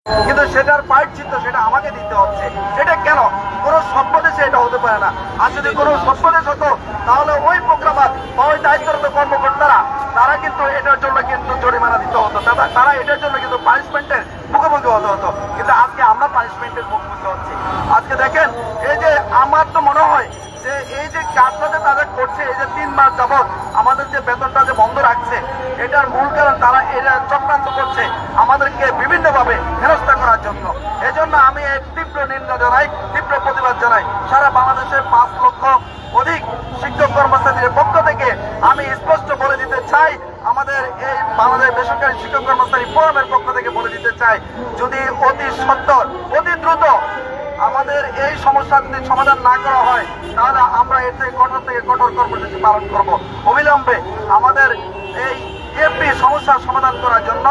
কিন্তু সেটার প্রায়শ্চিত্ত সেটা আমাকে দিতে হচ্ছে। এটা কেন? কোনো সভ্য দেশে এটা হতে পারে না। আর যদি কোনো সভ্য দেশ হতো তাহলে ওই প্রোগ্রামার বা ওই দায়িত্বরত কর্মকর্তারা তারা কিন্তু এটার জন্য কিন্তু জরিমানা দিতে হতো, তারা এটার জন্য কিন্তু পানিশমেন্টের মুখোমুখি হতে হতো। কিন্তু আজকে আমরা পানিশমেন্টের মুখোমুখি হচ্ছি। আজকে দেখেন, এই যে আমার তো মনে হয় যে এই যে কাজটা যে তাদের করছে, এই যে 3 মাস যাবৎ আমাদের যে বেতনটা যে বন্ধ রাখছে, এটার মূল কারণ তারা এটা চক্রান্ত করছে আমাদেরকে বিভিন্নভাবে হেনস্থা করার জন্য। এজন্য আমি এই তীব্র নিন্দা জানাই, তীব্র প্রতিবাদ জানাই। সারা বাংলাদেশের 5 লক্ষ অধিক শিক্ষক কর্মচারীদের পক্ষ থেকে আমি স্পষ্ট বলে দিতে চাই, আমাদের এই বাংলাদেশ বেসরকারি শিক্ষক কর্মচারী ফোরামের পক্ষ থেকে বলে দিতে চাই, যদি অতি সত্বর অতি দ্রুত আমাদের এই সমস্যা যদি সমাধান না করা হয় তাহলে আমরা এর থেকে কঠোর কর্মসূচি পালন করব। অবিলম্বে আমাদের এই এমপি সমস্যার সমাধান করার জন্য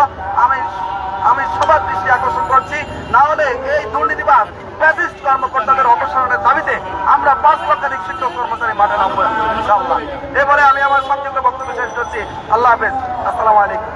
আমি সবার দৃষ্টি আকর্ষণ করছি। না হলে এই দুর্নীতিবাদ ফ্যাসিস্ট কর্মকর্তাদের অপসারণের দাবিতে আমরা 5 লক্ষাধিক শিক্ষক কর্মচারী মাঠে নামবো ইনশাআল্লাহ। এবারে আমি আমার সংক্ষিপ্ত বক্তব্য শেষ করছি। আল্লাহ হাফেজ, আসসালামু আলাইকুম।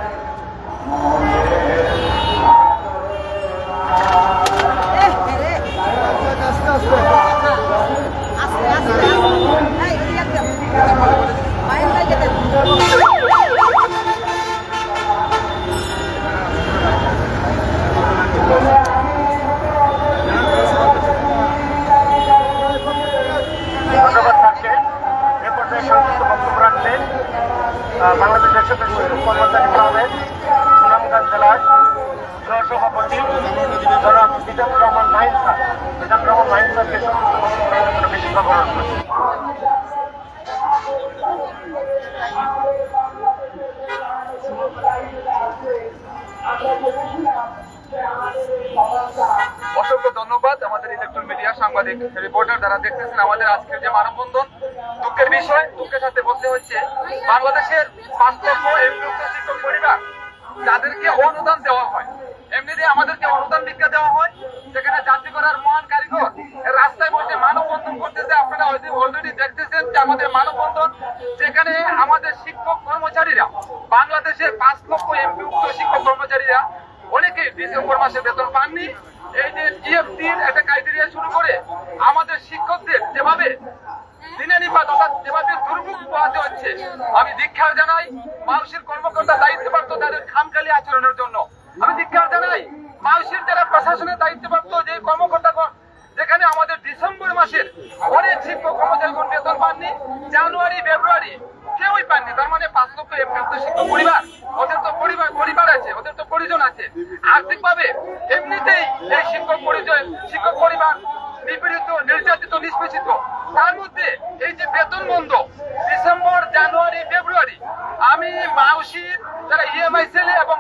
বাংলাদেশ বেসরকারি শিক্ষক কর্মচারী ফোরামের সুনামগঞ্জ জেলার সহসভাপতি জনাব মিজানুর রহমান মাহিন স্যারকে বেশি খবর অসংখ্য ধন্যবাদ আমাদের ইলেকট্রন মিডিয়া সাংবাদিক রিপোর্টার যারা দেখতেছেন আমাদের আজকের যে মানববন্ধন। দুঃখের বিষয়, দুঃখের সাথে বলতে হচ্ছে বাংলাদেশের 5 লক্ষ এমপিভুক্ত শিক্ষক পরিবার যাদেরকে অনুদান দেওয়া হয়, এমনিতে আমাদেরকে অনুদান ভিক্ষা দেওয়া হয়, সেখানে যাত্রী করার মহান কারিগর রাস্তায় বসে মানববন্ধন করতেছে। আপনারা অলরেডি দেখতেছেন যে আমাদের মানববন্ধন, যেখানে আমাদের শিক্ষক কর্মচারীরা বাংলাদেশের 5 লক্ষ এমপিভুক্ত শিক্ষক কর্মচারীরা অনেকে ডিসেম্বর মাসে বেতন পাননি। এই যে জিএফটির একটা ক্রাইটেরিয়া শুরু করে আমাদের শিক্ষকদের যেভাবে দিনানিপাত অর্থাৎ যেভাবে দুর্ভোগ পোহাতে হচ্ছে, আমি ধিক্কার জানাই মানুষের কর্মকর্তা দায়িত্বপ্রাপ্ত তাদের খামখেয়ালি আচরণের জন্য। আমি ধিক্কার জানাই মানুষের যারা প্রশাসনের দায়িত্বপ্রাপ্ত যে কর্মকর্তাগণ, যেখানে আমাদের ডিসেম্বর মাসের অনেক শিক্ষক কর্মচারীগণ বেতন পাননি, জানুয়ারি ফেব্রুয়ারি কেউই পাননি। তার মানে 5 লক্ষ এমপিভুক্ত শিক্ষক পরিবার, ওদের তো পরিবার আছে, ওদের তো পরিজন আছে। আর্থিকভাবে এমনিতেই এই শিক্ষক পরিবার নিপীড়িত, নির্যাতিত, নিষ্পেষিত। তার মধ্যে এই যে বেতন বন্ধ ডিসেম্বর, জানুয়ারি, ফেব্রুয়ারি, আমি মাউসির যারা ইএমআই সেলে এবং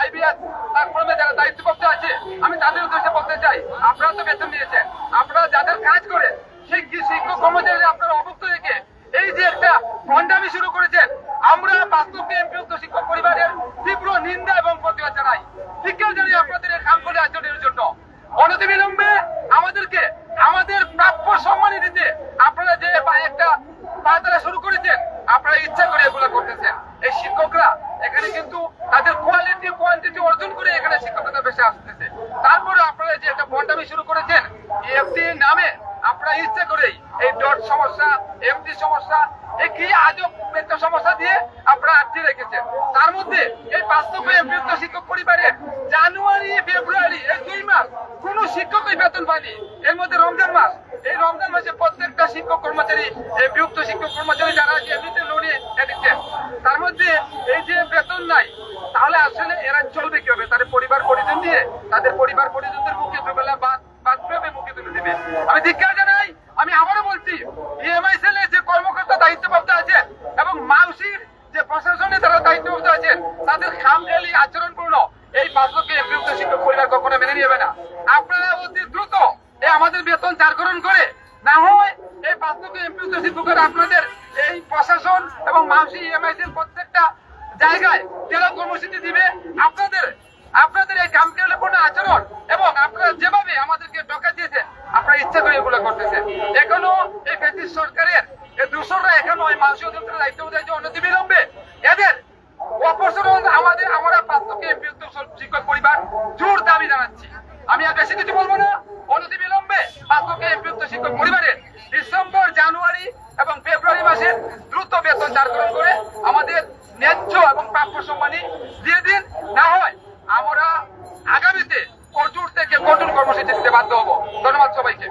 আইবিআর ফর্মে যারা দায়িত্বপ্রাপ্ত আছে, আমি তাদের উদ্দেশ্যে বলতে চাই, আপনারা তো বেতন নিয়েছেন, আপনারা যাদের কাজ করে সেই শিক্ষক কর্মচারী আপনারা অভুক্ত রেখে এই যে একটা ভণ্ডামি শুরু করেছেন, আমরা 5 লক্ষ এমপিভুক্ত শিক্ষক পরিবারের তীব্র নিন্দা এবং প্রতিবাদ জানাই। ধিক্কার জানাই আপনাদের এই খামখেয়ালি আচরণের জন্য। অনতিবিলম্বে আমাদেরকে আমাদের প্রাপ্য সম্মানী দিতে আপনারা যে একটা পায়তারা শুরু করেছেন, আপনারা ইচ্ছা করে এগুলো করতেছেন। এই শিক্ষকরা এখানে কিন্তু তাদের কোয়ালিটি কোয়ান্টিটি অর্জন করে এখানে শিক্ষকতা পেশে আসতেছে। তারপরে আপনারা যে একটা ভণ্ডামি শুরু করেছেন এফটি নামে, আপনারা ইচ্ছা করেই এই ডট সমস্যা, এমটি সমস্যা, এই কি আজব একটা সমস্যা দিয়ে আপনারা আটকে রেখেছেন। তার মধ্যে এই 5 লক্ষ এমপিভুক্ত শিক্ষক পরিবারের জানুয়ারি ফেব্রুয়ারি এই 2 মাস কোন শিক্ষকই বেতন পায়নি। এর মধ্যে রমজান মাস, এই রমজান মাসে প্রত্যেকটা শিক্ষক কর্মচারী, এমপিভুক্ত শিক্ষক কর্মচারী যারা এমনিতে লোনে এডিক্টেড, তার মধ্যে এই যে বেতন নাই, তাহলে আসলে এরা চলবে কি হবে? তাদের পরিবার পরিজন দিয়ে তাদের পরিবার পরিজনদের মুখে দুবেলা ভাত মুখে তুলে দিবে। আমি ধিক্কার জানাই। আমি আবারও বলছি, ইএমআই সেলে যে কর্মকর্তা দায়িত্বপ্রাপ্ত আছেন এবং মাউসির যে প্রশাসনে তারা দায়িত্বপ্রাপ্ত আছেন, তাদের খামখেয়ালি আচরণপূর্ণ এই 5 লক্ষ এমপিভুক্ত শিক্ষক পরিবার কখনো মেনে নেবে না। আপনারা অতি দ্রুত এই আমাদের বেতন চারকরণ করে, না হয় এই 5 লক্ষ এমপিভুক্ত শিক্ষকের আপনাদের এই প্রশাসন এবং মাউসি ইএমআই সেল প্রত্যেকটা জায়গায় জেলা কর্মসূচি দিবে। আপনাদের এই খামখেয়ালিপূর্ণ আচরণ এবং আপনারা যেভাবে আমাদেরকে ডকা দিয়েছেন, আপনারা ইচ্ছা করে এগুলো করতেছেন। এখনো এই ফ্যাসিস্ট সরকারের এই দূষণরা এখনো ওই মানসিক অধিদপ্তরের দায়িত্ব বোঝায় যে অনতিবিলম্বে এদের অপসারণ আমরা 5 লক্ষ এমপিভুক্ত শিক্ষক পরিবার জোর দাবি জানাচ্ছি। আমি আর বেশি কিছু বলবো না। অনতি বিলম্বে পাঁচকে এমপিভুক্ত শিক্ষক পরিবারের ডিসেম্বর, জানুয়ারি এবং ফেব্রুয়ারি মাসের দ্রুত বেতন চারকরণ করে আমাদের ন্যায্য এবং প্রাপ্য সম্মানী দিয়ে দিন। না হয় আমরা আগামীতে কঠোর থেকে কঠোর কর্মসূচি দিতে বাধ্য হব। ধন্যবাদ সবাইকে।